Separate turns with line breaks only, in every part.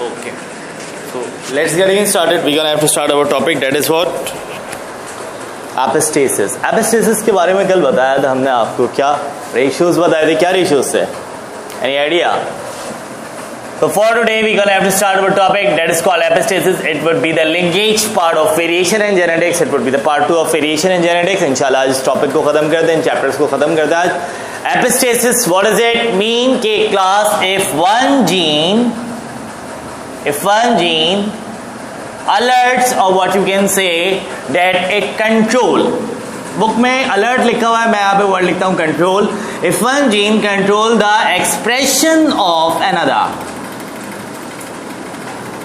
Okay. So let's get started. We're gonna have to start our topic. That is what? Epistasis. Epistasis के बारे में कल बताया था हमने आपको. क्या रेशियोज बताए थे? क्या रेशियोज थे? Any idea? So for today we gonna have to start our topic that is called epistasis. It would be the linkage part of variation in genetics. It would be the part 2 of variation in genetics. इंशाल्लाह आज इस topic को खत्म करते हैं, इन chapters को खत्म करते हैं आज. Epistasis, what does it mean? के class if one gene alerts, or what you can say that it control, book में alert लिखा हुआ है, मैं यहाँ पे वर्ड लिखता हूँ control. If one gene control the expression of another,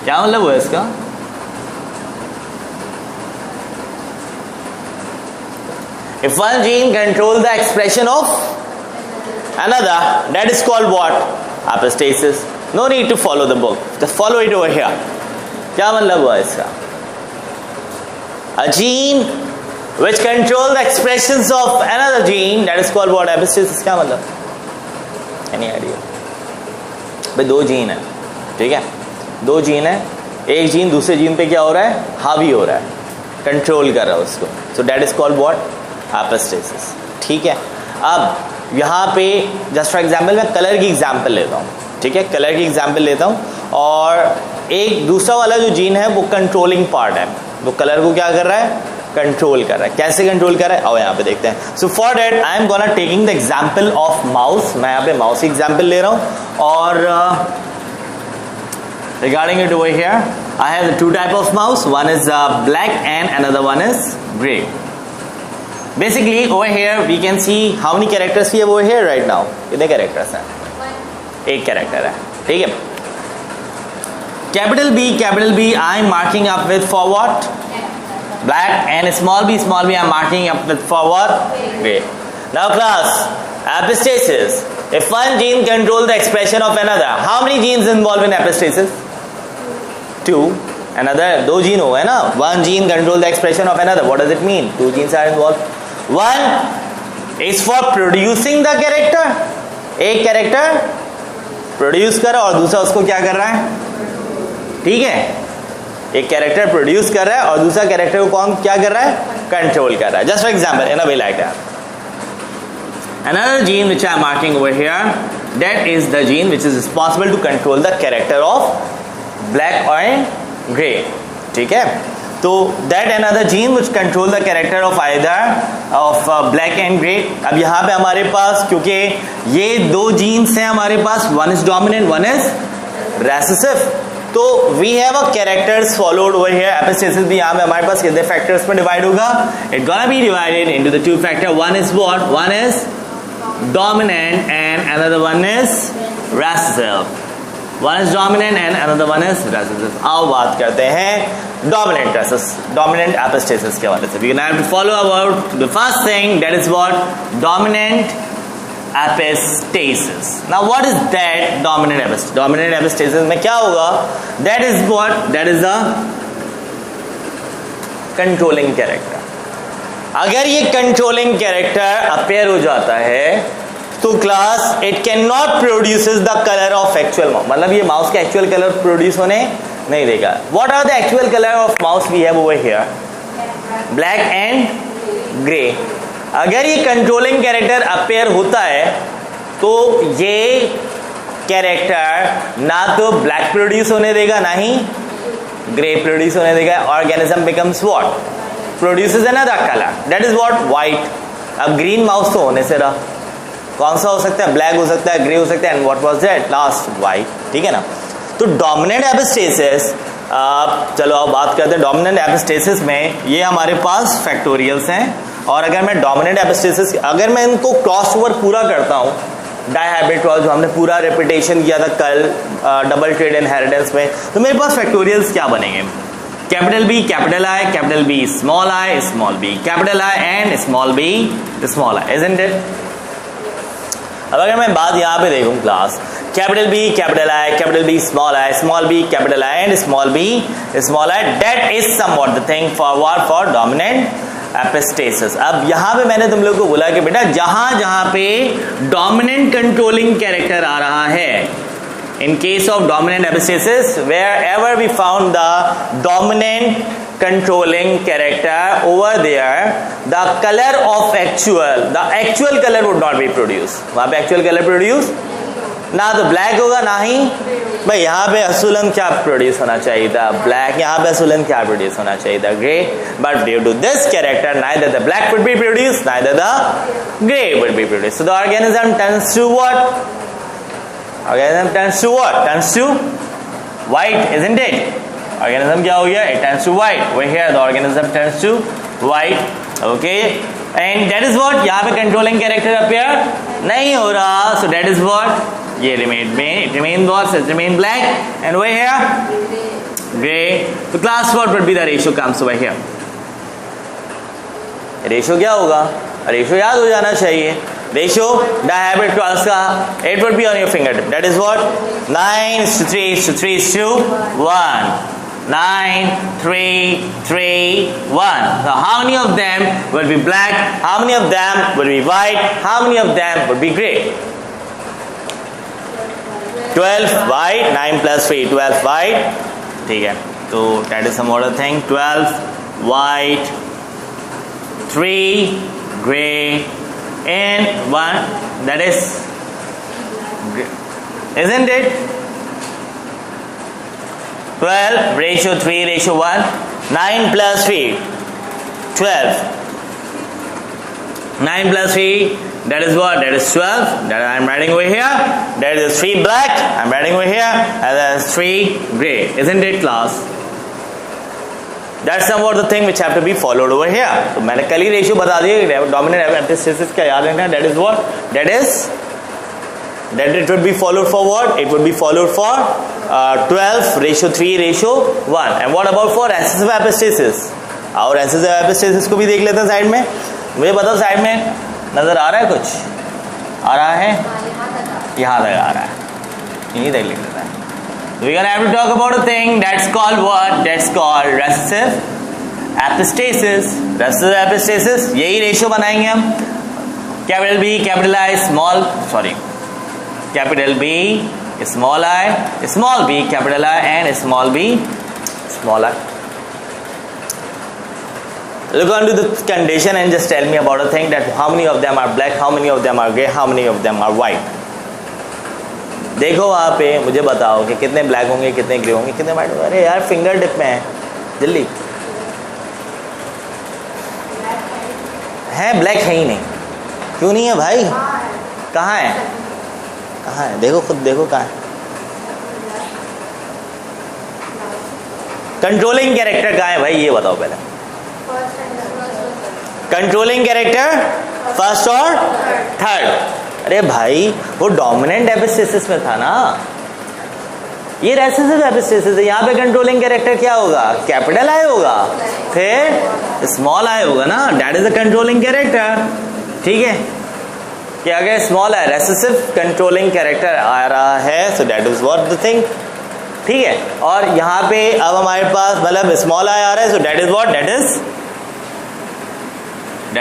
क्या मतलब हुआ इसका? If one gene control the expression of another, that is called what? Epistasis. No need to follow the book, just follow it over here. क्या मतलब हुआ इसका? A gene which control the expressions of another gene, that is called what? Epistasis. क्या मतलब? Any idea? भाई दो gene है, ठीक है, दो जीन है, एक जीन दूसरे जीन पे क्या हो रहा है? हावी हो रहा है, कंट्रोल कर रहा है उसको. सो that is called what? Epistasis. ठीक है. अब यहाँ पे जस्ट फॉर एग्जाम्पल मैं कलर की एग्जाम्पल लेता हूँ, ठीक है, कलर की एग्जाम्पल लेता हूँ, और एक दूसरा वाला जो जीन है वो कंट्रोलिंग पार्ट है, वो कलर को क्या कर रहा है? कंट्रोल कर रहा है. कैसे कंट्रोल कर रहा है? आओ यहाँ पे देखते हैं. So for that I am gonna taking the example of mouse. मैं यहाँ पे माउस की एग्जाम्पल ले रहा हूँ, और regarding it over here, I have the two type of mouse. One is black and another one is gray. Basically over here we can see how many characters we have over here right now. कितने characters हैं? एक character है, ठीक है. Capital B I am marking up with for what? Black. And small b I am marking up with for what? Gray. Now class, epistasis. If one gene control the expression of another, how many genes involved in epistasis? Two. Another, दो gene हो गए ना. One gene control the expression of another. What does it mean? Two genes are involved. One is for producing the character. एक character produce कर रहा है और दूसरा उसको क्या कर रहा है? ठीक है, एक कैरेक्टर प्रोड्यूस कर रहा है और दूसरा कैरेक्टर को कौन क्या कर रहा है? कंट्रोल कर रहा है. Just for example, in a way like that. Another gene which I am marking over here, that is the gene which is responsible to control the character of black and gray. ठीक है. तो that another gene which control the character of either of black and gray. अब यहाँ पे हमारे पास, क्योंकि ये दो genes हैं हमारे पास, one is dominant, one is recessive, तो we have a characters followed over here. Epistasis भी यहाँ पे हमारे पास कितने factors में divide होगा? It gonna be divided into the two factor. One is what? One is dominant and another one is recessive. One is dominant and another one is recessive. आओ बात करते हैं dominant epistasis के हवाले से. We have to follow about the first thing, that is what? Dominant epistasis. Now what is that dominant epistasis? Dominant epistasis में क्या होगा? That is what? That is a controlling character. अगर ये controlling character appear हो जाता है तो class it can not produces the colour of actual mouse. मतलब ये माउस का एक्चुअल कलर प्रोड्यूस होने नहीं देगा. What are the actual colour of mouse we have over here? Black and grey. अगर ये कंट्रोलिंग कैरेक्टर अपेयर होता है तो ये कैरेक्टर ना तो ब्लैक प्रोड्यूस होने देगा ना ही ग्रे प्रोड्यूस होने देगा. Organism becomes what? Produces another colour, that is what? White. अब ग्रीन माउस तो होने से रहा, कौन सा हो सकता है? ब्लैक हो सकता है, ग्रे हो सकता है, and what was that? Last white. ठीक है ना. तो डोमिनेंट एपिस्टेसिस, चलो अब बात करते हैं डोमिनेंट एपिस्टेसिस में. ये हमारे पास फैक्टोरियल्स हैं, और अगर मैं डोमिनेंट एपिस्टेसिस, अगर मैं इनको क्रॉस ओवर पूरा करता हूँ, डायहाइब्रिड जो हमने पूरा रेपिटेशन किया था कल डबल ट्रेड इनहेरिटेंस में, तो मेरे पास फैक्टोरियल्स क्या बनेंगे? Capital B, capital I, capital B, small I, small B, capital I and small B, small I. Isn't it? अब अगर मैं बात यहाँ पे देखूं class, capital B, capital I, capital B, small B, capital I and small B, small I, that is somewhat the thing for dominant epistasis. अब यहाँ पे मैंने तुम लोग को बोला कि बेटा जहां जहां पे डोमिनेंट कंट्रोलिंग कैरेक्टर आ रहा है in case of dominant epistasis, wherever we found the dominant controlling character over there, the color of the actual color would not be produced. वहाँ पे actual color produce ना तो black होगा ना ही भाई यहाँ पे असूलन क्या प्रोड्यूस होना चाहिए था ब्लैक, यहाँ पे असूलन क्या प्रोड्यूस होना चाहिए था grey, but due to this character neither the black would be produced, neither the gray would be produced. So the organism turns to what? Organism turns to what? Turns to white, isn't it? Organism क्या हो गया? It turns to white. Over here the organism turns to white. Okay, and that is what, यहाँ पे controlling character appear नहीं हो रहा, so that is what, ये remain what? It remain black, and over here gray. So class what would be the ratio comes over here? Ratio क्या होगा? Ratio याद हो जाना चाहिए. रेशियो डायहाइब्रिड टॉल्स का 8 would be on your fingertip. That is what? 9:3:3:1. 9, 3, 3, 1. So how many of them will be black? How many of them will be white? How many of them would be gray? 12 white, 9 plus 3, 12 white. ठीक है, तो that is some other thing. 12 white, 3 gray, and 1 that is gray. Isn't it? 12 ratio 3 ratio 1. 9 plus 3 12. 9 plus 3, that is what? That is 12. That I am writing over here. That is 3 black. I am writing over here. And that is 3 gray. Isn't it, class? That's somewhat the thing which have to be followed over here. तो मैंने कल ही ratio बता दिया. Dominant epistasis क्या याद रखना? That is what? That it would be followed for what? It would be followed for 12 ratio 3 ratio 1. And what about for recessive epistasis? और recessive epistasis को भी देख लेते हैं साइड में. मुझे बताओ साइड में नजर आ रहा है कुछ? आ रहा है? यहाँ तक आ रहा है. यहीं तक लिख लेते हैं. We're gonna have to talk about a thing that's called what? That's called recessive epistasis. Recessive epistasis, यही रेशियो बनाएंगे हम. Capital B, capital I, capital B, small I, small b, capital I, and small b, small I. Look onto the condition and just tell me about a thing that how many of them are black, how many of them are gray, how many of them are white. देखो वहाँ पे मुझे बताओ कि कितने black होंगे, कितने grey होंगे, कितने वाइट होंगे. अरे यार फिंगर टिप में है, जल्दी है. ब्लैक है ही नहीं. क्यों नहीं है भाई? कहाँ है? कहाँ है? देखो खुद देखो कहाँ है. कंट्रोलिंग कैरेक्टर कहाँ है भाई? ये बताओ पहले. कंट्रोलिंग कैरेक्टर फर्स्ट और थर्ड. अरे भाई वो डोमिनेंट एपिस्टेसिस में था ना, ये रेसेसिव एपिस्टेसिस है. यहाँ पे कंट्रोलिंग कैरेक्टर क्या होगा? कैपिटल आई होगा, फिर स्मॉल आई होगा ना. That is the controlling character. ठीक है, क्या अगर small eye recessive controlling character आ रहा है, so that is what the thing. ठीक है, और यहाँ पे अब हमारे पास मतलब स्मॉल आई आ रहा है, so that is what? That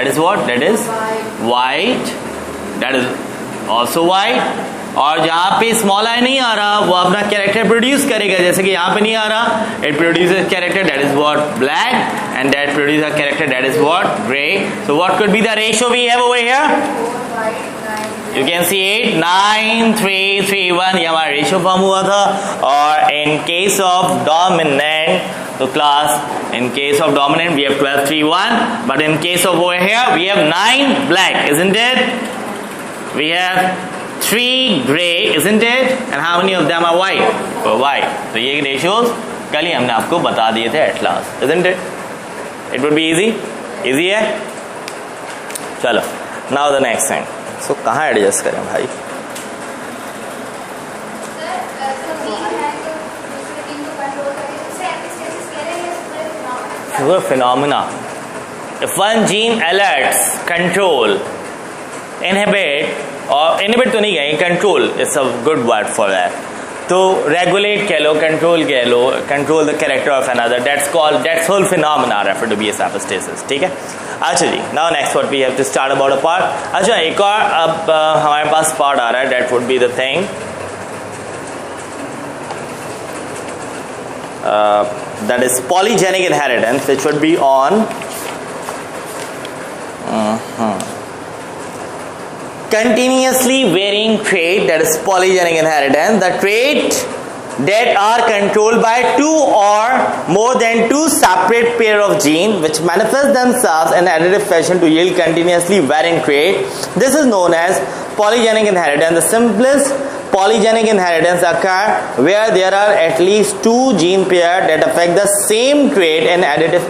is what? That is white. That is also white. और जहाँ पे स्मॉल आई नहीं आ रहा, वो अपना कैरेक्टर प्रोड्यूस करेगा. जैसे कि यहाँ पे नहीं आ रहा, it produces character that is what? Black. And that produce character that is what? Grey. So what could be the ratio we have over here? You can see 8, 9, 3, 3, 1. ये हमारा रेशियो फॉर्म हुआ था. और इन केस ऑफ डोमिनेंट, तो class in case of dominant we have 12, 3, 1. But in case of over here we have 9 black, isn't it? We have 3 gray, isn't it? And how many of them are white? For white. तो ये ratios कल ही हमने आपको बता दिए थे at last, isn't it? It would be easy. Easy है? चलो. Now the next thing. So कहाँ एडजस्ट करें भाई? Phenomena. If one gene alerts, control, inhibit, और inhibit तो नहीं कहेंगे, control is a good word for that. तो regulate कह लो, control कह लो, control the character of another. That's whole phenomena refer to be as epistasis. ठीक है? अच्छा जी. Now next what we have to start about a part. अच्छा एक और अब हमारे पास part आ रहा है. That would be the thing. that is polygenic inheritance, which would be on continuously varying trait, that is polygenic inheritance. The trait that are controlled by two or more than two separate pair of genes which manifest themselves in additive fashion to yield continuously varying trait. This is known as polygenic inheritance. The simplest polygenic inheritance occur where there are at least two gene pairs that affect the same trait in additive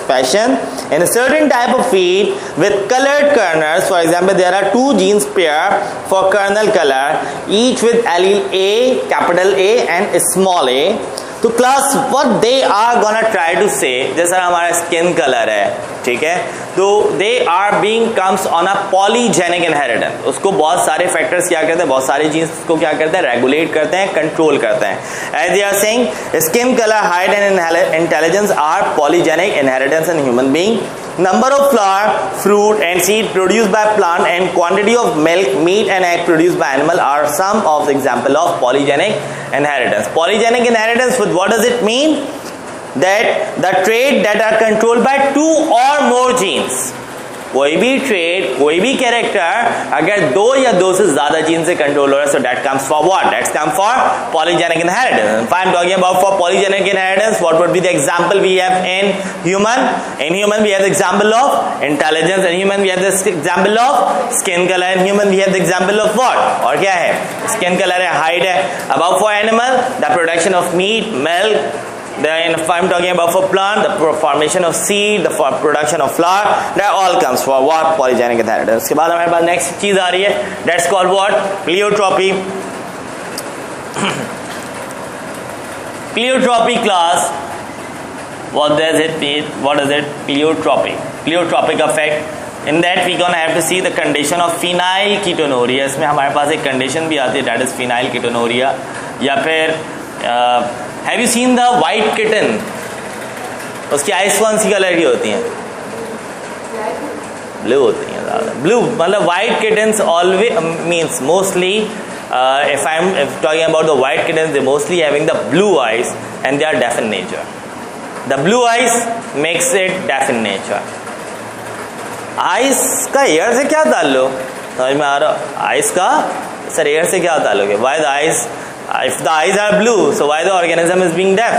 fashion. In a certain type of feed with colored kernels, for example, there are two genes pair for kernel color, each with allele A, capital A and small a. तो class what they are gonna try to say, जैसा हमारा skin colour है, ठीक है, तो they are being comes on a polygenic inheritance. उसको बहुत सारे फैक्टर्स क्या करते हैं, बहुत सारे जीन्स को क्या करते हैं, रेगुलेट करते हैं, कंट्रोल करते हैं. As they are saying skin colour, height and intelligence are polygenic inheritance in human being. Number of flower, fruit and seed produced by plant and quantity of milk, meat and egg produced by animal are some of the example of polygenic inheritance. Polygenic inheritance, what does it mean? That the trait that are controlled by two or more genes. कोई भी trade, कोई भी character अगर दो या दो से ज्यादा जीन से कंट्रोल हो रहा है, so that comes for what? That's come for polygenic inheritance. If I am talking about for polygenic inheritance, what would be the example we have in human? In human we have the example of intelligence. In human we have the example of skin color. In human we have the example of what? और क्या है? Skin color है, height है. About for animal, the production of meat, milk. Then if I'm talking about for plant, the formation of seed, the production of flower, that all comes for what? Polygenic inheritance. उसके बाद हमारे पास next चीज आ रही है, that's called what? Pleiotropy. Pleiotropy class. What does it mean? What is it? Pleiotropy. Pleiotropic effect. In that we gonna have to see the condition of phenylketonuria. इसमें हमारे पास एक condition भी आती है, that is phenylketonuria. या फिर Have you seen the white kitten? उसकी eyes कौन सी कलर की होती हैं? ब्लू होती हैं ज़्यादा. ब्लू मतलब white kittens always means mostly if I'm talking about the white kittens, they're mostly having the blue eyes and they are deaf in nature. The blue eyes makes it deaf in nature. Eyes का air से क्या ताल्लुक? समझ में आ रहा? Eyes का sir air से क्या ताल्लुक है? Why the eyes? If the eyes are blue, so why the organism is being deaf?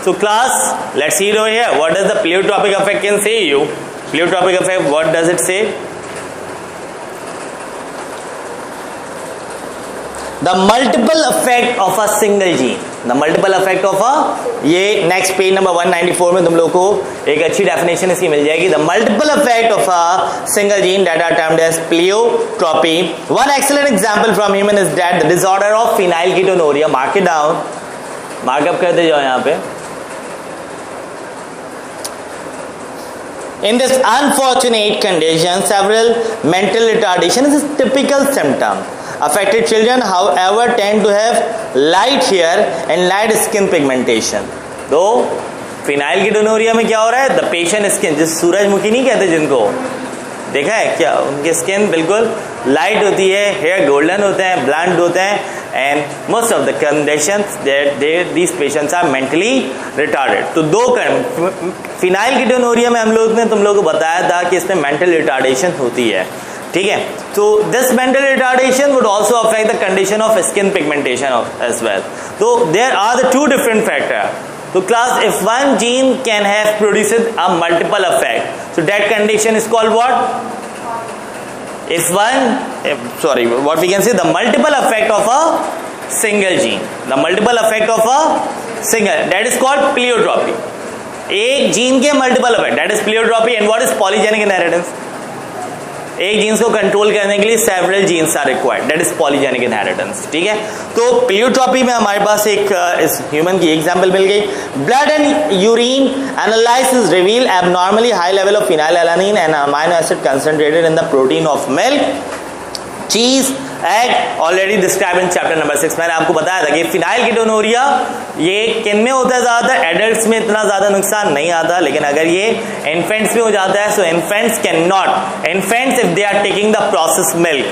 So class, let's see it over here. What does the pleiotropic effect can say you? Pleiotropic effect, what does it say? The multiple effect of a single gene. The multiple effect of a, ये next page number 194 में तुम लोग को एक अच्छी definition इसकी मिल जाएगी. The multiple effect of a single gene that are termed as pleiotropy. One excellent example from human is that the disorder of phenylketonuria. Mark it down. Mark up करते जाओ यहाँ पे. In this unfortunate condition, several mental retardation is a typical symptom. Affected children, however, tend to have light hair and light skin pigmentation. तो phenylketonuria में क्या हो रहा है? The patient skin, जिस सूरजमुखी नहीं कहते जिनको, देखा है क्या? उनकी स्किन बिल्कुल लाइट होती है, हेयर गोल्डन होते हैं, ब्लंट होते हैं, and most of the conditions these patients are mentally retarded. तो दो phenylketonuria में हम लोग ने तुम लोग को बताया था कि इसमें mental retardation होती है, ठीक है. So this mental retardation would also affect the condition of skin pigmentation as well. So there are the two different factors. So class, if one gene can have produced a multiple effect, so that condition is called what? What we can say, the multiple effect of a single gene. The multiple effect of a single, that is called pleiotropy. एक gene के multiple effect, that is pleiotropy. And what is polygenic inheritance? एक genes को control करने के लिए several genes are required, that is polygenic inheritance, ठीक है. तो प्लीयोट्रॉपी में हमारे पास एक इस ह्यूमन की एग्जांपल मिल गई. Blood and urine analysis reveal abnormally high level of phenylalanine and amino acid concentrated in the protein of milk, cheese, egg, already describe in chapter number 6. मैंने आपको बताया था कि फिनाइलकेटोनुरिया ये किन में होता है ज्यादा, एडल्ट्स में इतना ज्यादा नुकसान नहीं आता, लेकिन अगर ये इन्फेंट्स में हो जाता है, so infants can not, infants if they are taking the process milk,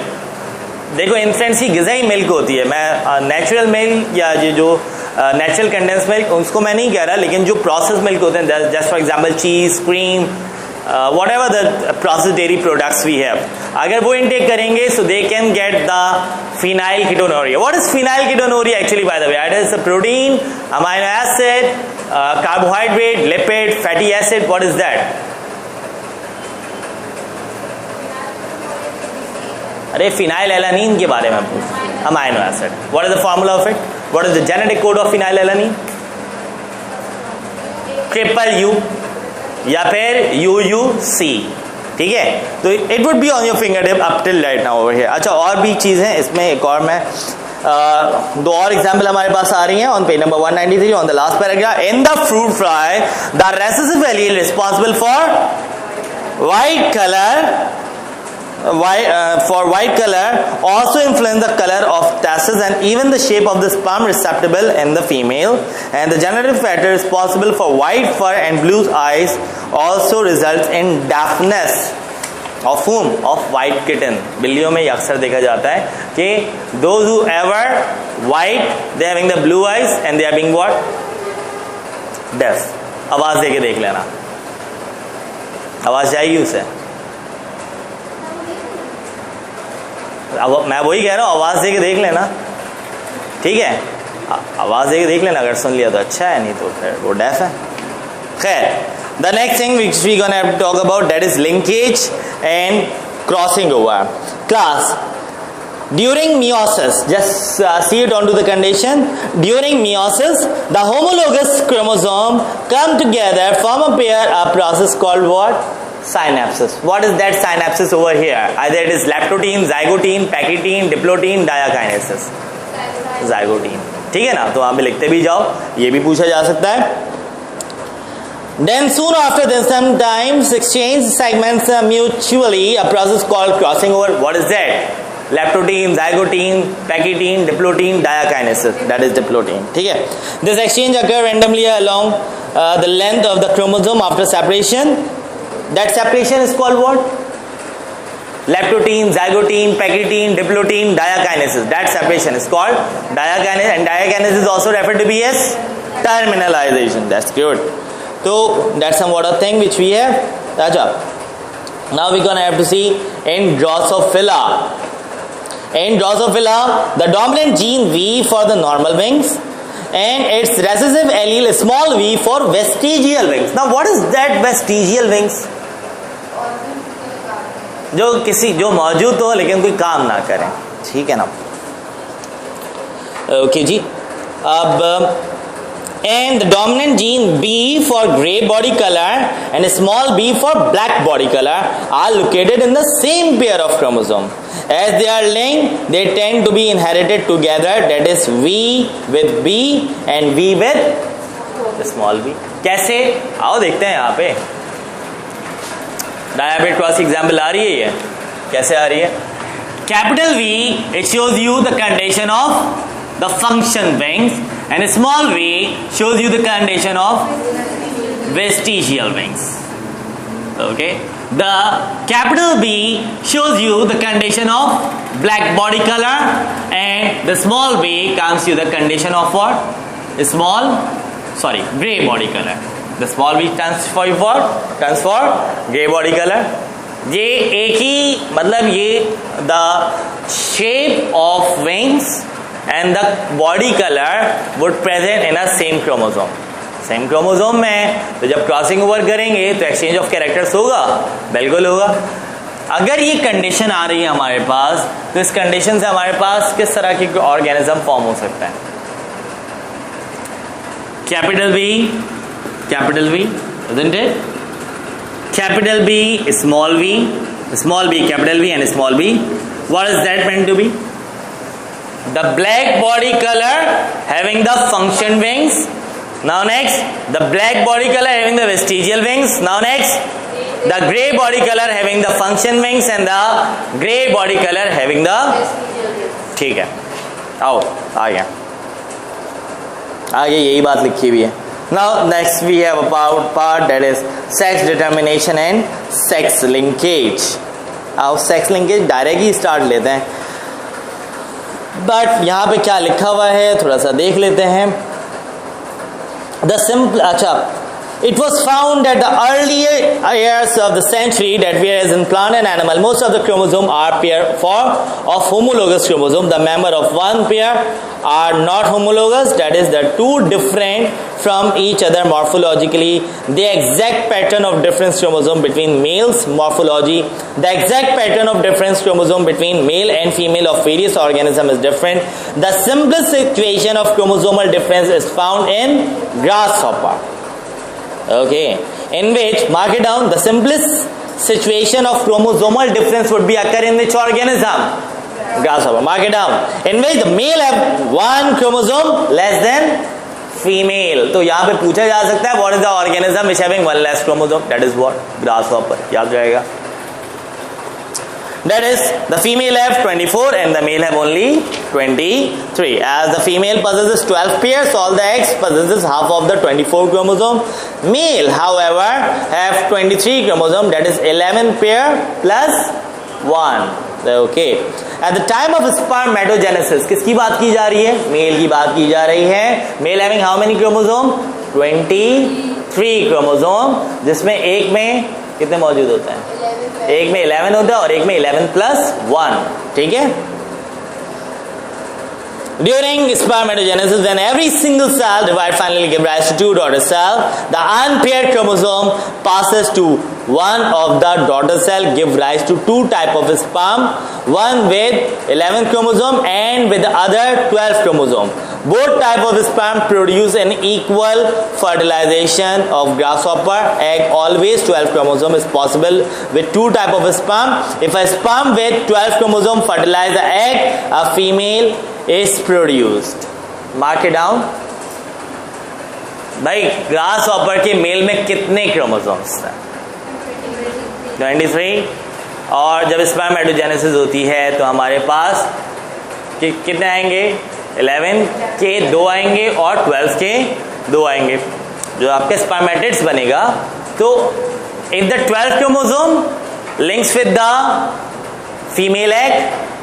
देखो इन्फेंट्स की ग़िज़ाई मिल्क होती है, मैं नेचुरल मिल्क या ये जो नेचुरल कंडेंस मिल्क उसको मैं नहीं कह रहा, लेकिन जो प्रोसेस मिल्क होते हैं, जस्ट फॉर एग्जांपल चीज, cream, whatever the processed dairy products we have, अगर वो इनटेक करेंगे so they can get the phenylketonuria. What is phenylketonuria actually, by the way? It is a protein, amino acid, carbohydrate, lipid, fatty acid. What is that? अरे phenylalanine के बारे में पूछ, amino acid. What is the formula of it? What is the genetic code of phenylalanine? Triple U या फिर UUC, ठीक है. तो it would be on your finger tip up till right now over here. अच्छा, और भी चीज़ है इसमें, एक और मैं दो और एग्जाम्पल हमारे पास आ रही हैं on page number 193 on the last paragraph. In the fruit fly the recessive allele responsible for white colour also influence the color of testes and even the shape of the sperm receptacle in the female, and the generative factor responsible for white fur and blue eyes also results in deafness of whom? Of white kitten. बिल्लियों में अक्सर देखा जाता है कि those who ever white they having the blue eyes and they are being what? Deaf. आवाज देके देख लेना, आवाज जाएगी उसे. अब मैं वही कह रहा हूँ, आवाज देके देख लेना, ठीक है. आवाज देके देख लेना, अगर सुन लिया तो अच्छा है, नहीं तो फिर वो डेफ है. खैर, the next thing which we gonna have to talk about that is linkage and crossing over. Class, during meiosis, just see it onto the condition. During meiosis, the homologous chromosome come together, form a pair, a process called what? Synapses. What is that synapses over here? Either it is lactotine, zygotine, pachytene, diplotin, diakinesis. Zygotine. ठीक है ना, तो वहां पे लिखते भी जाओ, ये भी पूछा जा सकता है. Then soon after this, sometimes exchange segments mutually, a process called crossing over. What is that? Lactotine, zygotine, pachytene, diplotin, diakinesis. That is diplotin. ठीक है. This exchange occur randomly along the length of the chromosome after separation. That separation is called what? Lactotine, zygotine, pachytene, diplotin, diakinesis. That separation is called diakinesis, and diakinesis is also referred to be as terminalization. That's good. So that's somewhat a thing which we have. Acha. Now we're gonna have to see in Drosophila. In Drosophila, the dominant gene V for the normal wings, and its recessive allele small v for vestigial wings. Now what is that vestigial wings? जो मौजूद हो लेकिन कोई काम ना करें, ठीक है ना. ओके जी. अब and the dominant gene B for gray body color and small b for black body color are located in the same pair of chromosome. As they are linked, they tend to be inherited together, that is V with B and V with small b. कैसे? आओ देखते हैं. यहाँ पे डायबिट cross example आ रही है. ये कैसे आ रही है? Capital V, it shows you the condition of the function wings, and small v shows you the condition of vestigial wings. Okay, the capital B shows you the condition of black body color, and the small b comes you the condition of what? Gray body color. The small b stands for what? Stands for gray body color. ये एक ही मतलब ये the shape of wings and the body color would present in a same chromosome. Same chromosome में तो जब crossing over करेंगे तो exchange of characters होगा, बिल्कुल होगा. अगर ये कंडीशन आ रही है हमारे पास, तो इस कंडीशन से हमारे पास किस तरह की ऑर्गेनिज्म फॉर्म हो सकता है? Capital B, isn't it? Capital B, small v, small b, capital V, and small b. What is that meant to be? The black body color having the function wings. Now next, the black body color having the vestigial wings. Now next, the gray body color having the function wings, and the gray body color having the ठीक है. आओ आ गया, आगे यही बात लिखी हुई है. Now next we have about part that is sex determination and sex linkage. आओ sex linkage डायरेक्ट ही स्टार्ट लेते हैं, बट यहाँ पे क्या लिखा हुआ है थोड़ा सा देख लेते हैं. The simple, it was found at the earlier years of the century that whereas in plant and animal, most of the chromosome are pair of homologous chromosome. The member of one pair are not homologous, that is, the two different from each other morphologically. The exact pattern of difference chromosome between males morphology, the exact pattern of difference chromosome between male and female of various organisms is different. The simplest situation of chromosomal difference is found in grasshopper. Okay, in which, mark it down, the simplest situation of chromosomal difference would be occur in which organism? Grasshopper. Mark it down. In which the male have one chromosome less than female. तो यहाँ पे पूछा जा सकता है what is the organism which having one less chromosome? That is what? Grasshopper. याद रहेगा. That is, the female have 24 and the male have only 23. As the female possesses 12 pairs, all the X possesses half of the 24 chromosome. Male, however, have 23 chromosome, that is 11 pair plus 1. Okay. At the time of spermatogenesis, किसकी बात की जा रही है? Male की बात की जा रही है. Male having how many chromosome? 23 chromosome, जिसमें एक में कितने मौजूद होते हैं? एक में 11 होता है और एक में 11 plus 1. ठीक है? During spermatogenesis, when every single cell divide finally give rise to two daughter cell, the unpaired chromosome passes to one of the daughter cell, give rise to two type of sperm, one with 11 chromosome and with the other 12 chromosome. Both type of sperm produce an equal fertilization of grasshopper egg. Always 12 chromosome is possible with two type of sperm. If a sperm with 12 chromosome fertilize the egg, a female is produced. Mark it down. भाई grasshopper के mail में कितने chromosomes हैं? 23. और जब spermatogenesis होती है तो हमारे पास कितने आएंगे? 11 के 2 आएंगे और 12 के 2 आएंगे. जो आपके स्पर्मेटिड्स बनेगा, तो if the 12 chromosome links with the female egg,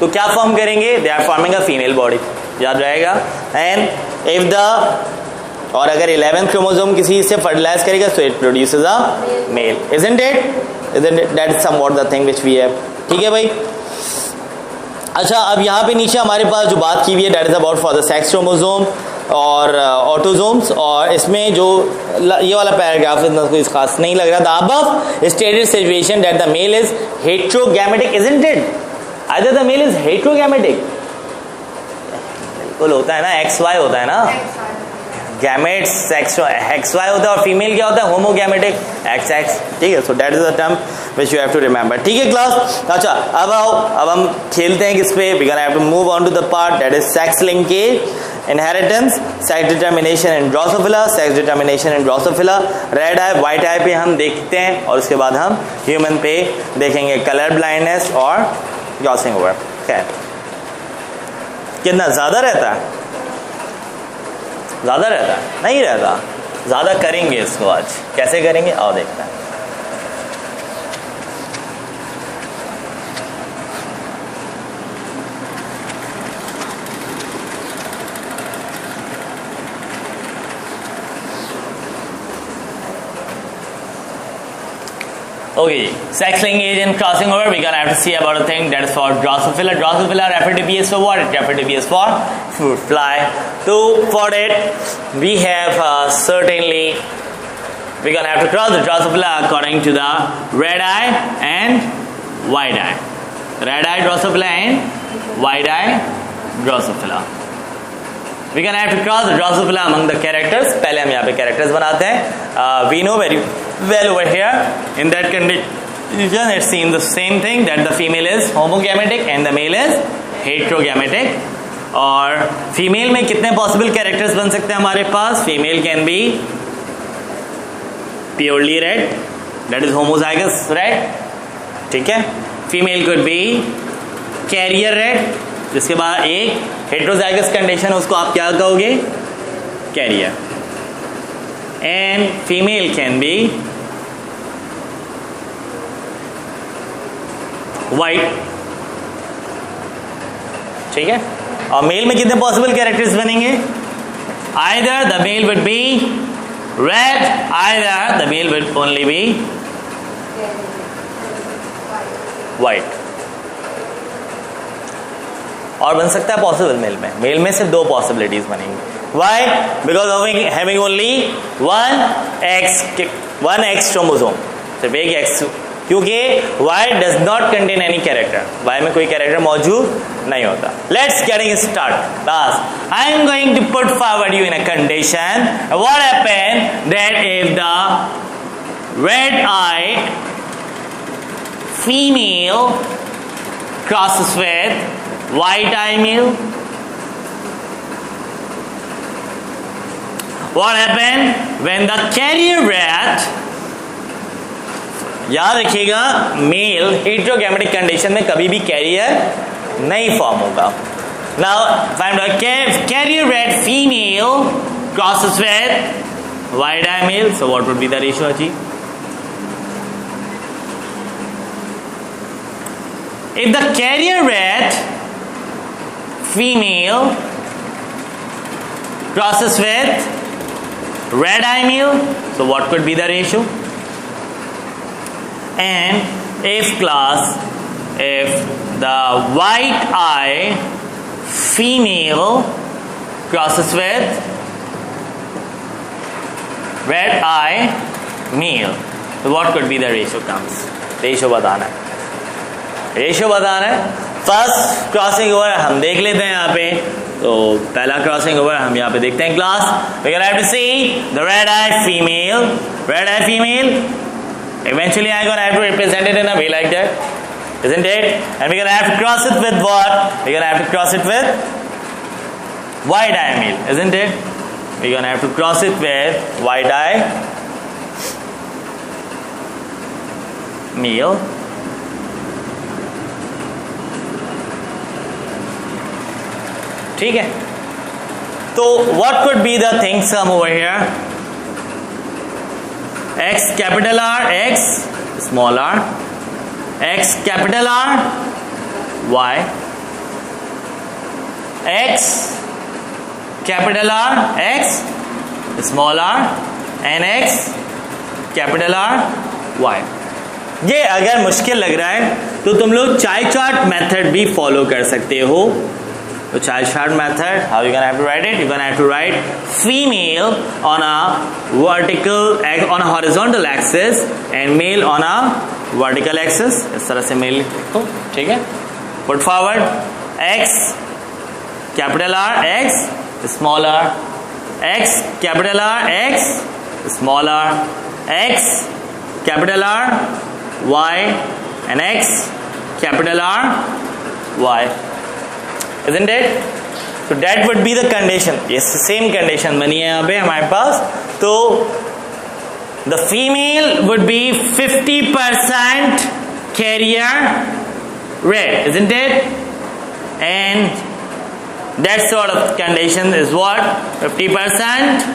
तो क्या फॉर्म करेंगे? They are forming a female body. याद रहेगा. एंड इफ द, और अगर 11 क्रोमोसोम किसी से फर्टिलाइज करेगा so it produces a male. Isn't it? That is somewhat the thing which we have. ठीक है भाई. अच्छा, अब यहाँ पे नीचे हमारे पास जो बात की हुई है, that is about for the sex chromosome और ऑटोजोम्स. और इसमें जो ये वाला पैराग्राफ इतना कोई खास नहीं लग रहा था. Above stated situation that the male is heterogametic, isn't it? Either the male is heterogametic, बिल्कुल होता है ना, एक्स वाई होता है ना, गैमेट्स एक्स वाई होता है, और फीमेल क्या होता है? Homogametic, X X. ठीक है. So that is the term which you have to remember. ठीक है क्लास. अच्छा, अब आओ, अब हम खेलते हैं किस पे? We can have to move on to the part that is sex linkage, inheritance, sex determination in Drosophila, sex determination in Drosophila. Red eye white eye पे हम देखते हैं और उसके बाद हम ह्यूमन पे देखेंगे कलर ब्लाइंडनेस और क्रॉसिंग ओवर. खैर, कितना ज्यादा रहता है? ज्यादा रहता है? नहीं रहता. ज्यादा करेंगे इसको आज. कैसे करेंगे आओ देखते हैं. Okay, sex linkage and crossing over, we're gonna have to see about a thing that is for Drosophila. Drosophila refer to be as for what? It refer to be as for fruit fly. So for it, we have certainly we're gonna have to cross the Drosophila according to the red eye and white eye. Red eye Drosophila and white eye Drosophila. We're gonna have to cross the Drosophila among the characters. पहले हम यहाँ पे characters बनाते हैं. We know very well over here in that condition it seems the same thing that the female is homogametic and the male is heterogametic. और female में कितने possible characters बन सकते हैं हमारे पास? Female can be purely red, that is homozygous red. ठीक है. Female could be carrier red, जिसके बाद एक हेट्रोजाइगस कंडीशन, उसको आप क्या कहोगे? Carrier. And female can be white. ठीक है. और मेल में कितने पॉसिबल कैरेक्टर्स बनेंगे? Either the male would be red, either the male will only be white. और बन सकता है पॉसिबल मेल में सिर्फ 2 पॉसिबिलिटीज बनेंगी. Why? Because of having only one X chromosome, सिर्फ एक X, क्योंकि Y does not contain any character. Y में कोई कैरेक्टर मौजूद नहीं होता. Let's getting start. Last, I am going to put forward you in a condition. What happen that if the red-eyed female crosses with white-eyed male? What happened when the carrier rat, याद रखिएगा mail heterogametic condition में कभी भी career नहीं form होगा. Now find out carrier rat female crosses with white-eyed male, so what would be the ratio achieved? If the carrier rat female crosses with red-eye male, so what could be the ratio? And if the white-eye female crosses with red-eye male, so what could be the ratio comes? Ratio बताना है. First crossing over हम देख लेते हैं यहाँ पे. तो पहला क्रॉसिंग ओवर हम यहाँ पे देखते हैं class. We can have to see the red eye female. Eventually I'm gonna have to represent it in a way like that, isn't it? And we're gonna have to cross it with what? We're gonna have to cross it with white-eye male, isn't it? We're gonna have to cross it with white-eye male. ठीक है. तो what could be the things come over here? X capital R, X small r, X capital R, Y, X capital R, X small r, and X capital R, Y. ये अगर मुश्किल लग रहा है तो तुम लोग चाय चार्ट मेथड भी फॉलो कर सकते हो. तो child chart method, how you gonna have to write it? You're gonna have to write female on a horizontal axis and male on a vertical axis. इस तरह से मेल लिखो. ठीक है. Put forward X capital R, X small r, X capital R, X small r, X capital R, Y, and X capital R, Y. Isn't it? So that would be the condition. Yes, same condition बनी है यहाँ पे हमारे पास. तो the female would be 50% carrier red, isn't it? And that sort of condition is what? 50%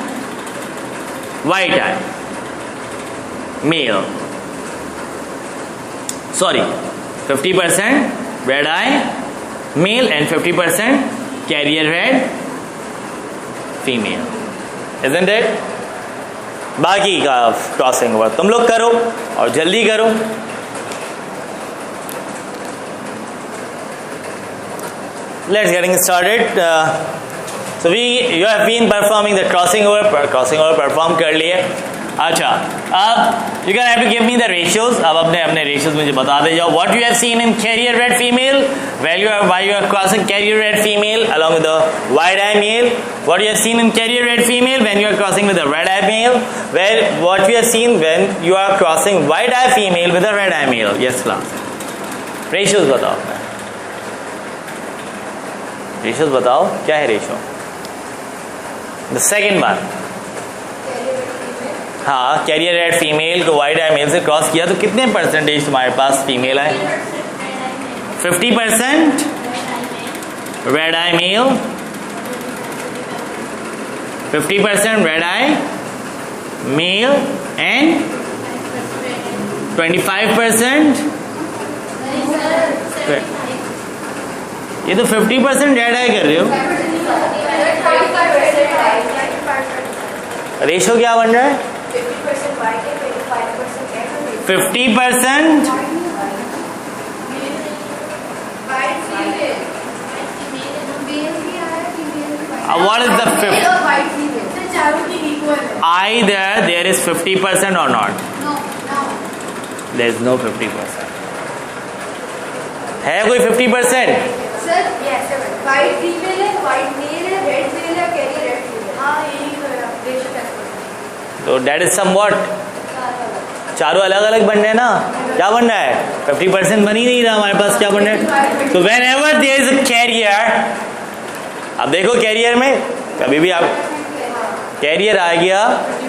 white eye male. Sorry, 50% red eye male and 50% carrier red female, isn't it? बाकी का crossing over तुम लोग करो और जल्दी करो. Let's getting started. So you have been performing the crossing over perform कर लिए. अच्छा, अब you can have to give me the ratios. अब अपने ratios मुझे बता दे जाओ. What you have seen in carrier red female, why you are crossing carrier red female along with the white eye male. What you have seen in carrier red female when you are crossing with the red eye male. What you have seen when you are crossing white eye female with the red eye male. Yes class. Ratios बताओ. Ratios बताओ. क्या है ratio? The second one. हाँ, carrier red female को white eye male से cross किया तो कितने परसेंटेज तुम्हारे पास फीमेल है? 50% red eye male, 50% red eye male and 25%. ये तो 50% रेड आई कर रहे हो. रेशो क्या बन रहा है? 50%। What is the 50? Either there is 50% or not. There is no 50%. है कोई 50%?
सर वाइट फीमेल है, वाइट मेल है, रेड मेल है, कैरी रेड फीमेल। हाँ यही
तो that is somewhat चारों अलग अलग बन रहे हैं ना। क्या बन रहा है? 50% बन ही नहीं रहा हमारे पास। क्या बन रहा है? तो whenever there is a carrier, अब देखो कैरियर में कभी भी आप कैरियर आ गया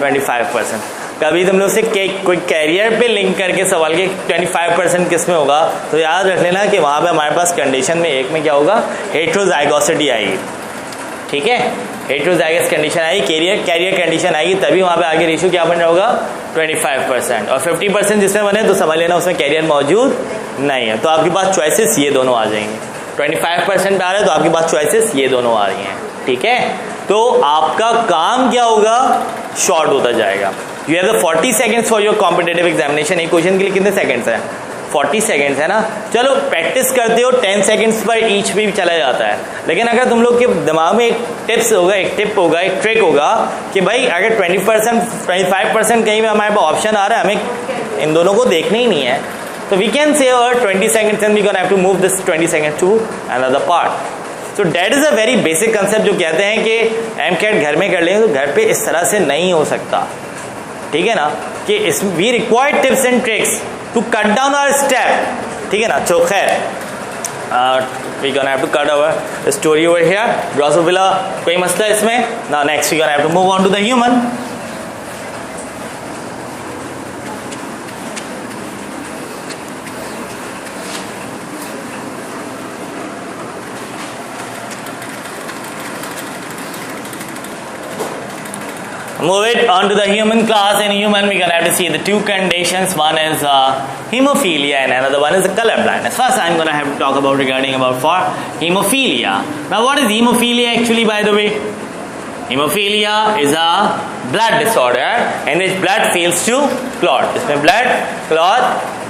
25%, कभी तुम लोग से कोई कैरियर पे लिंक करके सवाल के 25% किस में होगा, तो याद रख लेना कि वहां पे हमारे पास कंडीशन में एक में क्या होगा? हेट्रोजाइगोसिटी आएगी। ठीक है, हेट्रोजाइगस कंडीशन आएगी, कैरियर कंडीशन आएगी, तभी वहां पे आगे रेशियो क्या बन रहा होगा? 25%। और 50% जिसमें बने तो समझ लेना उसमें कैरियर मौजूद नहीं है। तो आपके पास चॉइसेस ये दोनों आ जाएंगे। 25% आ रहा है तो आपके पास चॉइसेस ये दोनों आ रही हैं। ठीक है, तो आपका काम क्या होगा? शॉर्ट होता जाएगा। You have the 40 seconds for your competitive examination. एक क्वेश्चन के लिए कितने सेकेंड्स है? 40 सेकेंड्स है ना। चलो प्रैक्टिस करते हो 10 सेकेंड्स पर ईच भी चला जाता है, लेकिन अगर तुम लोग के दिमाग में एक टिप्स होगा, एक टिप होगा, एक ट्रिक होगा कि भाई अगर 20% 25% कहीं में हमारे पास ऑप्शन आ रहा है, हमें इन दोनों को देखना ही नहीं है, तो we can say 20 seconds and we gonna have to move this 20 seconds to another part. So that is a very basic concept जो कहते हैं कि MCAT घर में कर लेंगे तो घर पे इस तरह से नहीं हो सकता। ठीक है ना, कि इस we require tips and tricks to cut down our step। ठीक है ना। तो खैर we gonna have to cut our story over here। Drosophila कोई मसला इसमें ना। Next we gonna have to move on to the human। Move it on to the human class. In human, we're gonna have to see the two conditions. One is hemophilia, and another one is color blindness. First, I'm gonna have to talk about for hemophilia. Now, what is hemophilia actually? By the way, hemophilia is a blood disorder in which blood fails to clot. इसमें blood clot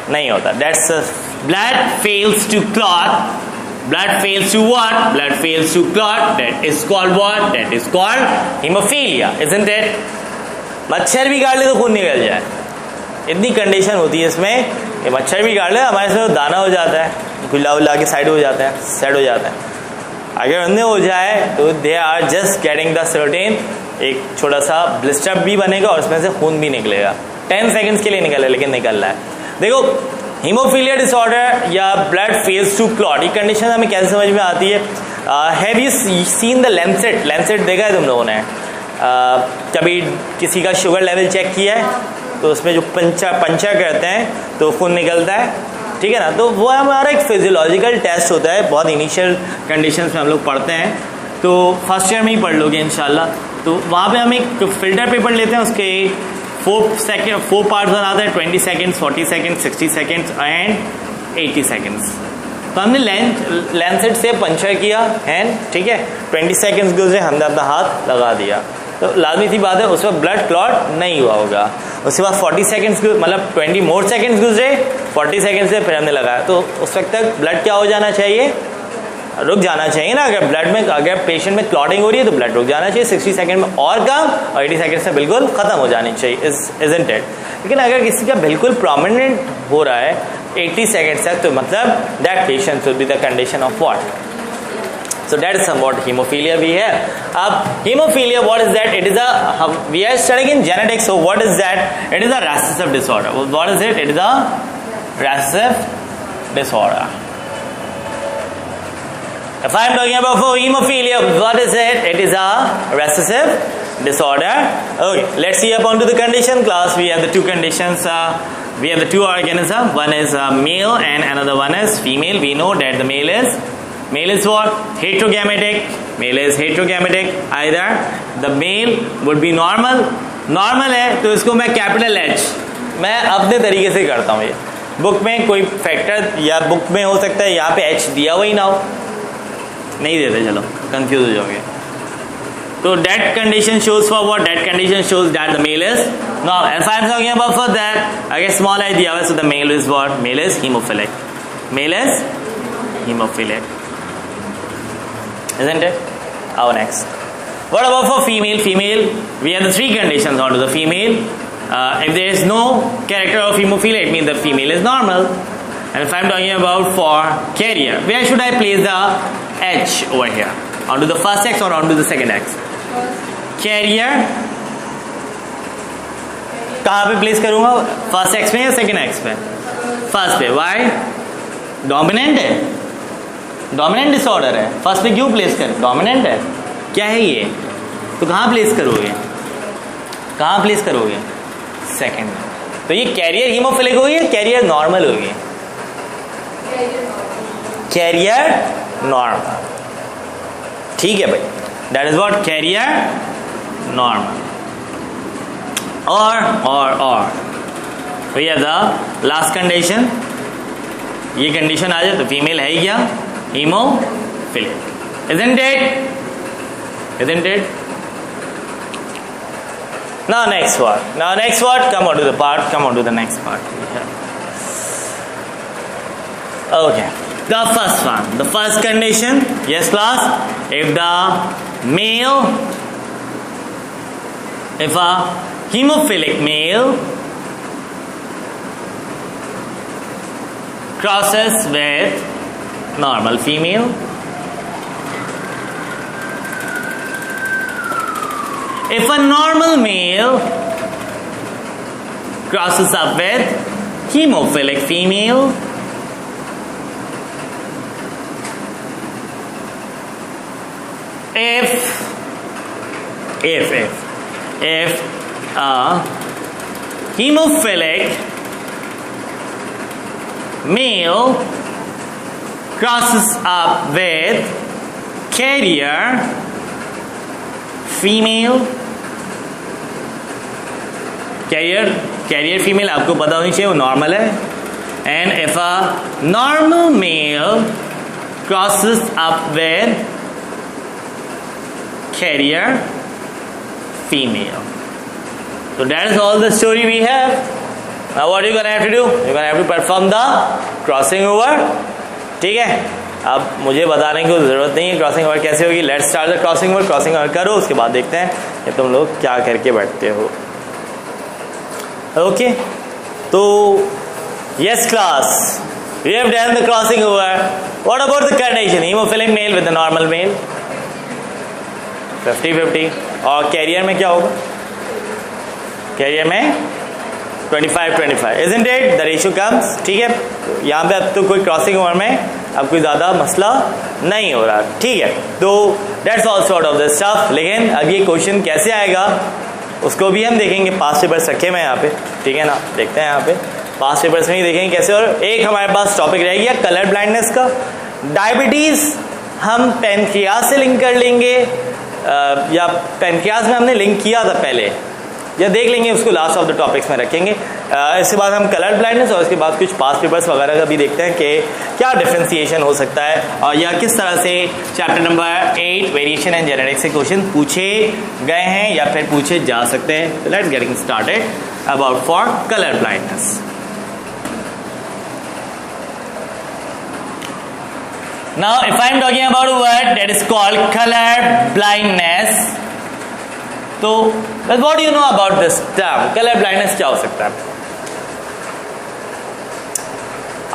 नहीं होता. That's blood fails to clot. Blood fails to what? Blood fails to clot. That is called what? That is called hemophilia, isn't it? मच्छर भी काट ले तो खून निकल जाए, इतनी कंडीशन होती है इसमें कि मच्छर भी काट ले हमारे से दाना हो जाता है, गुल्ला उल्ला के साइड हो जाता है, सेट हो जाता है। अगर उनने हो जाए तो they are just getting the certain, एक छोटा सा ब्लिस्टर भी बनेगा और उसमें से खून भी निकलेगा। 10 सेकेंड्स के लिए निकले लेकिन निकल रहा है। देखो हीमोफीलिया डिसऑर्डर या ब्लड फेल्स टू क्लॉट, ये कंडीशन हमें कैसे समझ में आती है? Have you seen the Lancet? Lancet देखा है तुम लोगों ने? कभी किसी का शुगर लेवल चेक किया है तो उसमें जो पंचर करते हैं तो खून निकलता है। ठीक है ना, तो वो हमारा एक फिजियोलॉजिकल टेस्ट होता है। बहुत इनिशियल कंडीशंस में हम लोग पढ़ते हैं, तो फर्स्ट ईयर में ही पढ़ लोगे इंशाल्लाह। तो वहाँ पे हम एक फिल्टर पेपर लेते हैं, उसके 4 पार्ट्स बनाते हैं, 20 seconds, 40 seconds, 60 seconds and 80 seconds. तो हमने लैंसेट से पंचर किया हैंड, ठीक है, 20 सेकेंड्स गुजरे, हमने अपना हाथ लगा दिया, तो लाजमी सी बात है उस वक्त ब्लड क्लॉट नहीं हुआ होगा। उसके बाद 40 सेकेंड्स मतलब 20 मोर सेकेंड्स गुजरे, 40 सेकेंड से फिर हमने लगाया, तो उस वक्त तक ब्लड क्या हो जाना चाहिए? रुक जाना चाहिए ना। अगर ब्लड में, अगर पेशेंट में क्लॉटिंग हो रही है तो ब्लड रुक जाना चाहिए 60 सेकंड में और कम, और 80 सेकंड से बिल्कुल खत्म हो जानी चाहिए, isn't it? लेकिन अगर किसी का बिल्कुल प्रोमिनेंट हो रहा है 80 सेकंड तक, तो मतलब that patient should be the condition of what? So that is somewhat hemophilia we have. Hemophilia, what is that? It is a, we are studying in genetics, so what is that? It is a recessive disorder. What is it? It is a recessive disorder. If I am talking about hemophilia, what is it? It is a recessive disorder. Okay, let's see up onto the condition class. We have the two conditions. We have the two organisms. One is male and another one is female. We know that the male is what? Heterogametic. Male is heterogametic. Either the male would be normal है तो इसको मैं capital H, मैं अपने तरीके से करता हूँ। ये बुक में कोई फैक्टर या बुक में हो सकता है यहाँ पे H दिया हुआ ही ना हो, नहीं देते, चलो कंफ्यूज हो जाओगे। So that condition shows for what? That condition shows that the male is normal. If I'm talking about for that, I get small idea. So the male is what? Male is hemophilic. Male is hemophilic. Isn't it? Our next. What about for female? Female, we have the three conditions onto the female. If there is no character of hemophilia, it means the female is normal. And if I'm talking about for carrier, where should I place the H over here? Onto the first X or onto the second X? Carrier कहाँ पे place करूंगा? First x में या second x पे? First पे. Y? Dominant है, dominant disorder है. First पे क्यों प्लेस करें? डोमिनेंट है. क्या है ये? तो कहाँ प्लेस करोगे? कहाँ प्लेस करोगे? सेकेंड में. तो ये कैरियर हीमोफिलिक होगी या कैरियर नॉर्मल होगी? Carrier normal. ठीक है भाई, that is what carrier normal. और तो ये द लास्ट कंडीशन. ये कंडीशन आ जाए तो फीमेल है ही क्या? Haemophilic. Isn't it? Isn't it? Now next word. Now next word. Come on to the part. Come on to the next part. Okay. The first one. The first condition. Yes, class. If the male, if a hemophilic male crosses with normal female, if a normal male crosses up with hemophilic female, if a hemophilic male crosses up with carrier female, carrier female आपको पता होनी चाहिए वो normal है. And if a normal male crosses up with carrier female. So that is all the story we have. Now what are you gonna have to do? You're gonna have to perform the crossing over. ठीक है, अब मुझे बताने की जरूरत नहीं है crossing over कैसे होगी. Let's start the crossing over. Crossing over करो, उसके बाद देखते हैं कि तुम लोग क्या करके बैठते हो. ओके, तो yes class, we have done the crossing over. What about the condition? Haemophilic male with the normal male 50-50. और कैरियर में क्या होगा? कैरियर में 25-25. Isn't it? The ratio comes. ठीक है, यहाँ पे अब तो कोई क्रॉसिंग ओवर में अब कोई ज़्यादा मसला नहीं हो रहा. ठीक है, तो that's all sort of the stuff. लेकिन अब ये क्वेश्चन कैसे आएगा उसको भी हम देखेंगे. पास्ट पेपर्स रखे मैं यहाँ पे, ठीक है ना. देखते हैं यहाँ पे पास्ट पेपर्स में ही देखेंगे कैसे. और एक हमारे पास टॉपिक रह गया कलर ब्लाइंडनेस का. डायबिटीज़ हम पेनक्रियाज से लिंक कर लेंगे या पेनक्रियाज में हमने लिंक किया था पहले, या देख लेंगे उसको लास्ट ऑफ द टॉपिक्स में रखेंगे. इसके बाद हम कलर ब्लाइंडनेस और इसके बाद कुछ पास्ट पेपर्स वगैरह का भी देखते हैं कि क्या डिफरेंशिएशन हो सकता है और या किस तरह से chapter number 8 variation and genetics से क्वेश्चन पूछे गए हैं या फिर पूछे जा सकते हैं. Let's getting started about for colour blindness. Now if I am talking about a word that is called color blindness, तो what do you know about this term? Color blindness क्या हो सकता है?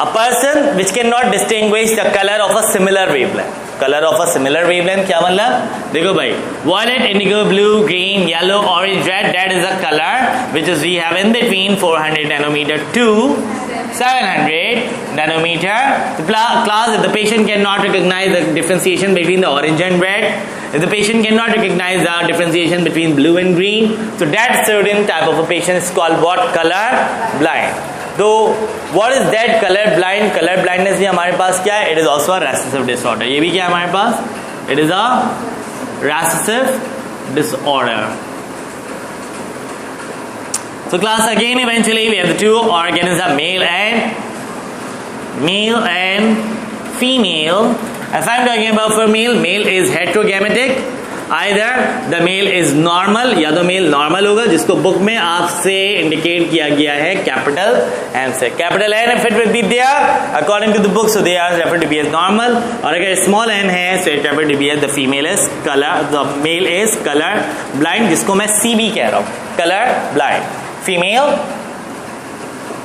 A person which cannot distinguish the color of a similar wavelength. Color of a similar wavelength क्या मतलब? देखो भाई, violet, indigo, blue, green, yellow, orange, red, that is a color which is we have in between 400 nanometer to 700 nanometer. The class, if the patient cannot recognize the differentiation between the orange and red, if the patient cannot recognize the differentiation between blue and green, so that certain type of a patient is called what? Color blind. So what is that color blind? Color blindness भी हमारे पास क्या है? It is also a recessive disorder. ये भी क्या है हमारे पास? It is a recessive disorder. So class, again eventually we have the two organisms, male and female. If I'm talking about for male, male is heterogametic. Either the male is normal, या तो mail normal होगा जिसको book में आपसे indicate किया गया है capital N से. Capital N if it will be there according to the book, so they are referred to be as normal. और अगर स्मॉल एन है so it referred to be as the female is colour, the male is colour blind, जिसको मैं CB कह रहा हूं, colour blind. Female,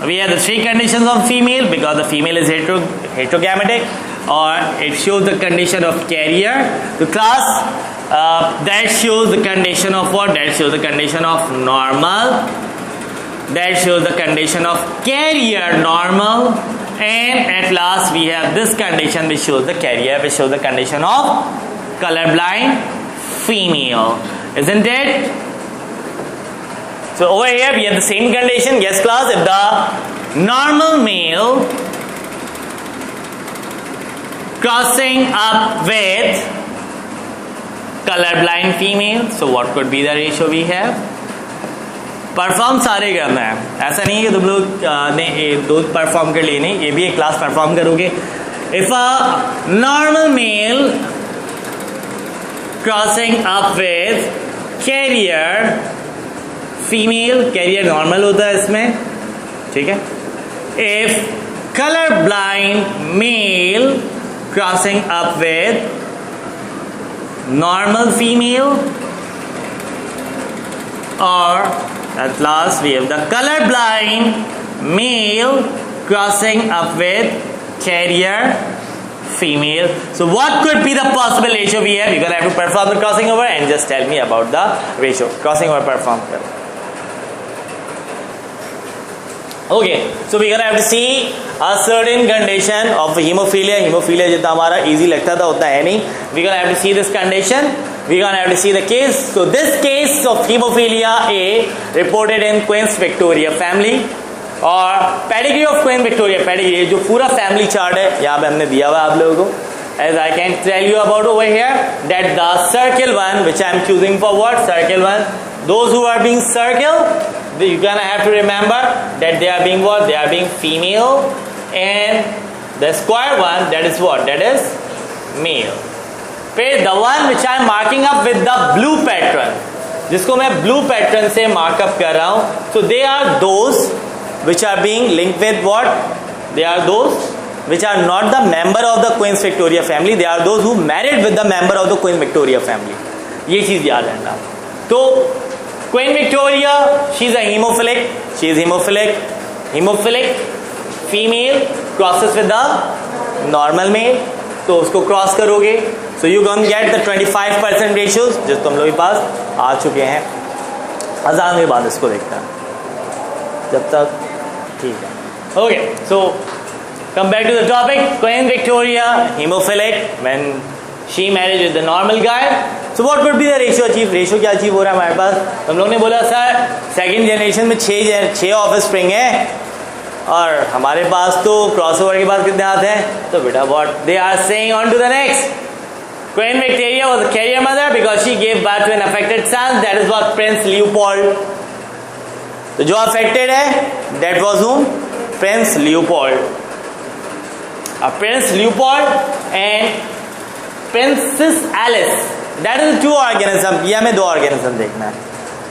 we have the three conditions of female because the female is heterogametic, or it shows the condition of carrier. The class that shows the condition of what? That shows the condition of normal, that shows the condition of carrier normal, and at last we have this condition which shows the carrier, which shows the condition of colorblind female, isn't it? So over here we have the same condition. Yes class, if the normal male crossing up with colorblind female, so what could be the ratio we have? Perform सारे करना है, ऐसा नहीं है कि तुम लोग ने दो परफॉर्म कर लिए, नहीं, ये भी एक क्लास परफॉर्म करोगे. If a normal male crossing up with carrier female, carrier normal होता है इसमें, ठीक है. If colour blind male crossing up with normal female, और at last we have the color blind male crossing up with carrier female. So what could be the possible ratio we have? You're gonna have to perform the crossing over and just tell me about the ratio. Crossing over perform. Okay, so we're gonna have to see a certain condition of hemophilia. Hemophilia जितना हमारा easy लगता था उतना है नहीं. We're gonna have to see this condition. We're gonna have to see the case. So this case of hemophilia A reported in Queen's Victoria family, और pedigree of Queen Victoria, pedigree जो पूरा family chart है यहाँ पे हमने दिया हुआ है आप लोगों को. As I can tell you about over here that the circle one which I am choosing for what? Circle one. Those who are being circled, you're gonna have to remember that they are being what? They are being female, and the square one, that is what? That is male. फिर the one which I am marking up with the blue pattern, जिसको मैं blue pattern से markup कर रहा हूँ, so they are those which are being linked with what? They are those which are not the member of the Queen's Victoria family. They are those who married with the member of the Queen Victoria family. ये चीज याद रखना. तो Queen Victoria, she is a hemophilic. She is hemophilic. Hemophilic female crosses with the normal male. तो उसको cross करोगे, so you gonna get the 25% ratios जो तुम लोग के पास आ चुके हैं. अजान के बाद इसको देखते हैं जब तक ठीक है. Okay, so come back to the topic. Queen Victoria, hemophilic, when she married with the normal guy. So what could be the ratio achieve? Ratio क्या अचीव हो रहा है हमारे पास? हम लोग ने बोला सर सेकेंड जनरेशन में 6 ऑफ स्प्रिंग है, और हमारे पास तो क्रॉसओवर के बाद कितने आते हैं? तो बेटा what they are saying on to the next. Queen Victoria was a carrier mother because she gave birth to an affected son. That is what Prince Leopold. तो जो affected है that was whom? Prince Leopold. Prince Leopold and Princess Alice. That is two organism. ये हमें 2 organism देखना है.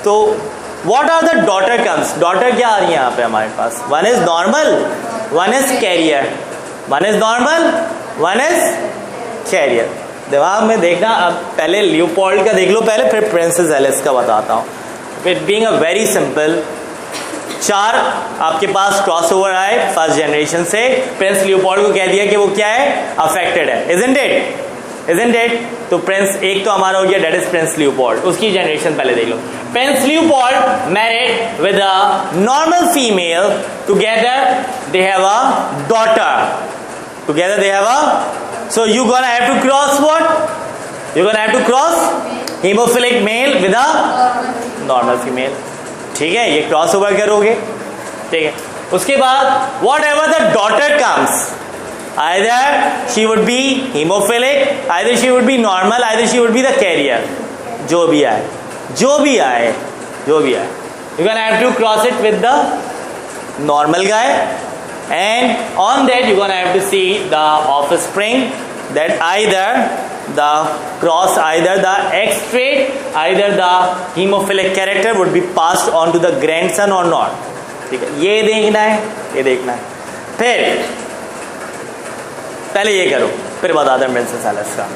तो what are the daughter comes? Daughter क्या आ रही है यहाँ पे हमारे पास? One is normal, one is carrier. One is normal, one is carrier. दिमाग में देखना. अब पहले लियोपोल्ड का देख लो पहले, फिर प्रिंसेस एलिस का बताता हूँ. It being a very simple, 4 आपके पास क्रॉसओवर आए फर्स्ट जनरेशन से. प्रिंस लियोपोल्ड को कह दिया कि वो क्या है? अफेक्टेड है. Isn't it? Isn't it? तो प्रिंस एक तो हमारा हो गया, that is प्रिंस लियोपोल्ड. उसकी जनरेशन पहले देख लो. Prince Leopold married with a normal female. Together they have a daughter. Together they have a. So you gonna have to cross what? You're gonna have to cross hemophilic male with a normal female. ठीक है, ये cross over करोगे. ठीक है, उसके बाद what ever the daughter comes, either she would be hemophilic, either she would be normal, either she would be the carrier. जो भी आए, जो भी आए, जो भी आए, you're gonna have to cross it with the normal guy, and on that you're gonna have to see the offspring that either the cross, either the X trait, either the hemophilic character would be passed on to the grandson or not. ठीक है, ये देखना है, ये देखना है. फिर पहले ये करो, फिर बताते हैं प्रिंसेस एलिस का.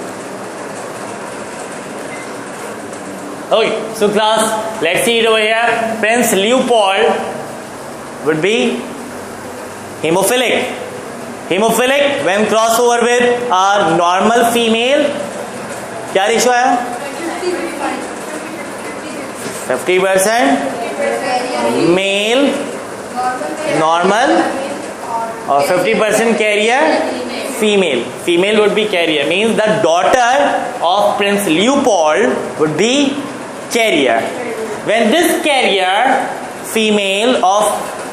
Okay, so class, let's see it over here. Prince Leopold would be hemophilic. Hemophilic when crossover with a normal female, क्या रेशियो है? 50% मेल नॉर्मल और 50% carrier female. Female would be carrier, means the daughter of Prince Leopold would be carrier. When this carrier female of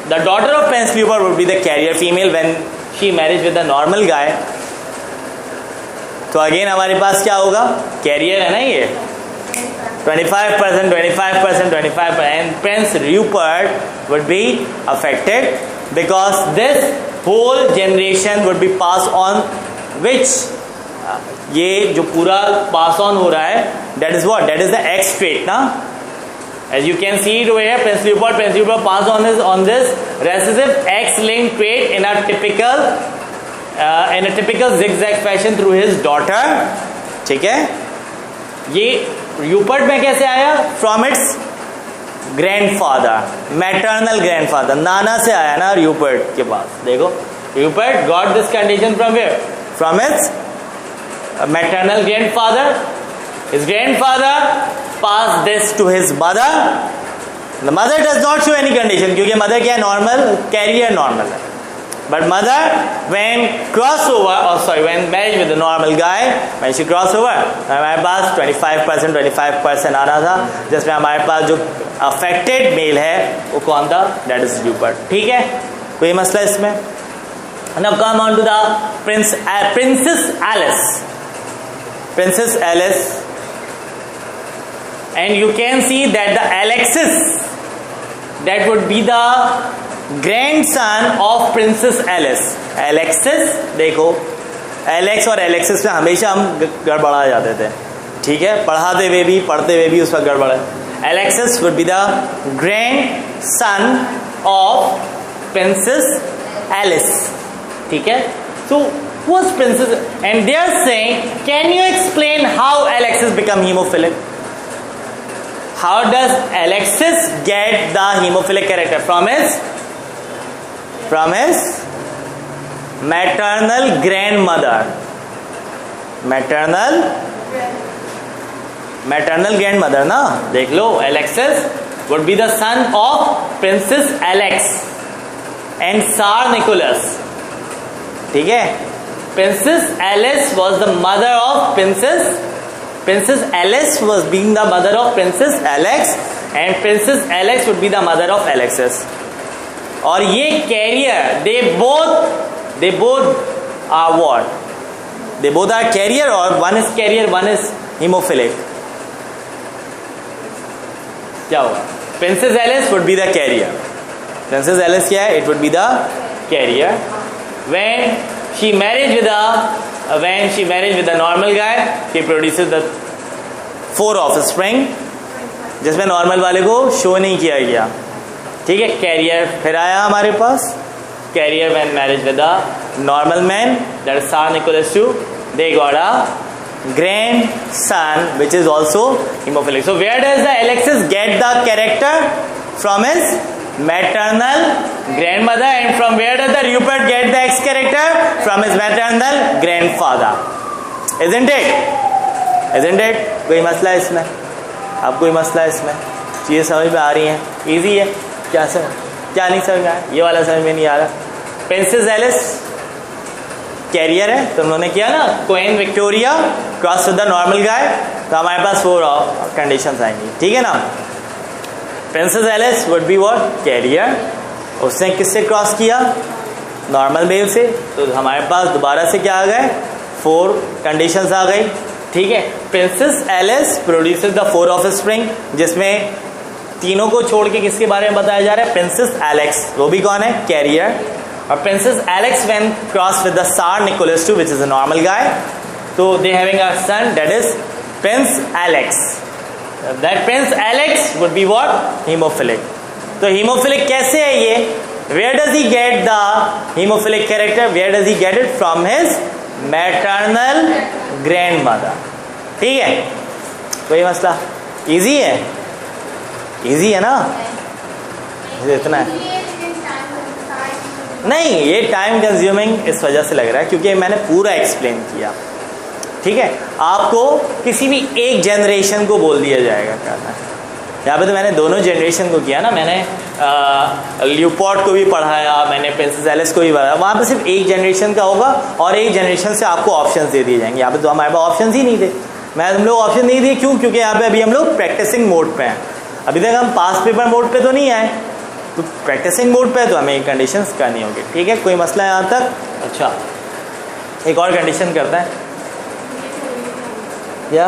the daughter of Prince Leopold would be the carrier female when she marries with a normal guy. तो again हमारे पास क्या होगा? Career है ना ये. 25%, 25%, 25%, and Prince Rupert would be affected because this whole generation would be passed on, which ये जो पूरा pass on हो रहा है, that is what? That is the X trait, ना? As you can see it over here, Prince Leopold passed on this recessive X-linked trait in a typical zigzag fashion through his daughter. ठीक है? ये यूपर्ट में कैसे आया? From its grandfather, maternal grandfather, नाना से आया ना यूपर्ट के पास. देखो, Rupert got this condition from where? From its maternal grandfather. His grandfather pass this to his mother. The mother does not show any condition, क्योंकि मदर क्या है? नॉर्मल, कैरियर नॉर्मल है. But mother, when married with a normal guy, when she cross over, हमारे पास 25% आ रहा था, जिसमें हमारे पास जो affected male है वो कौन था? That is Rupert. ठीक है, कोई मसला इसमें? Now come on to the Princess Alice. Princess Alice, and you can see that the Alexis, that would be the grandson of Princess Alice. Alexis, देखो, Alex और Alexis में हमेशा हम गड़बड़ा जाते थे. ठीक है, पढ़ाते हुए भी पढ़ते हुए भी उसका गड़बड़ है. Alexis would be the grandson of Princess Alice. ठीक है, so who was Princess? And they are saying, can you explain how Alexis become hemophilic? How does Alexis get the hemophilic character? From his maternal grandmother. Maternal grandmother ना, देख लो. Alexis would be the son of Princess Alex and Tsar Nicholas. ठीक है, Princess Alice was the mother of Princess Alice was being the mother of Princess Alex, and Princess Alex would be the mother of Alexis. और ये career, they both are what? They both are carrier, or one is carrier, one is hemophilic. क्या होगा? Princess Alice would be the carrier. Princess Alice क्या है? It would be the carrier. When she married with a normal guy, she produces the 4 offspring, जिसमें normal वाले को show नहीं किया गया. ठीक है, कैरियर फिर आया हमारे पास. Carrier when married with a normal man, that is Tsar Nicholas II, they got a grandson which is also hemophilic. So where does the Alexis get the character? From his maternal grandmother. And from where does the Rupert get the X character? From his maternal grandfather. Isn't it? कोई मसला है इसमें? अब कोई मसला है इसमें? चीज़ें समझ में आ रही हैं? इजी है. क्या नहीं समझ में आया? ये वाला समझ में नहीं आ रहा. प्रिंसेस एलिस कैरियर है, तो उन्होंने किया ना Queen Victoria cross with the normal guy, तो हमारे पास 4 कंडीशंस आएंगी. ठीक है ना. Princess Alice would be what? Carrier. उसने किससे क्रॉस किया? नॉर्मल मेल से. तो हमारे पास दोबारा से क्या आ गए? 4 कंडीशंस आ गई. ठीक है. Princess Alice produces the 4 offspring, जिसमें तीनों को छोड़ के किसके बारे में बताया जा रहा है? Princess Alex. वो भी कौन है? कैरियर. और Princess Alex when cross with the Tsar Nicholas II, which is a normal guy, तो they having a son that is Prince Alex. That Prince Alex would be what? Haemophilic. तो haemophilic कैसे है ये? Where does he get the haemophilic character? Where does he get it? From his maternal grandmother. ठीक है, कोई मसला? Easy है, easy है ना? इतना है नहीं, ये टाइम कंज्यूमिंग इस वजह से लग रहा है क्योंकि मैंने पूरा एक्सप्लेन किया. ठीक है, आपको किसी भी एक जनरेशन को बोल दिया जाएगा करना है. यहाँ पे तो मैंने दोनों जनरेशन को किया ना. मैंने ल्यूपोर्ट को भी पढ़ाया, मैंने प्रिंसेस एलिस को भी पढ़ाया. वहाँ पे सिर्फ एक जनरेशन का होगा और एक जनरेशन से आपको ऑप्शंस दे दिए जाएंगे. यहाँ पे तो हमारे पास ऑप्शंस ही नहीं थे. मैं तुम लोग ऑप्शन नहीं दिए क्यों? क्योंकि यहाँ पे अभी हम लोग प्रैक्टिसिंग मोड पे हैं. अभी तक हम पास पेपर मोड पे तो नहीं आए, तो प्रैक्टिसिंग मोड पे है तो हमें कंडीशंस करनी होगी. ठीक है, कोई मसला है यहाँ तक? अच्छा, एक और कंडीशन करता है या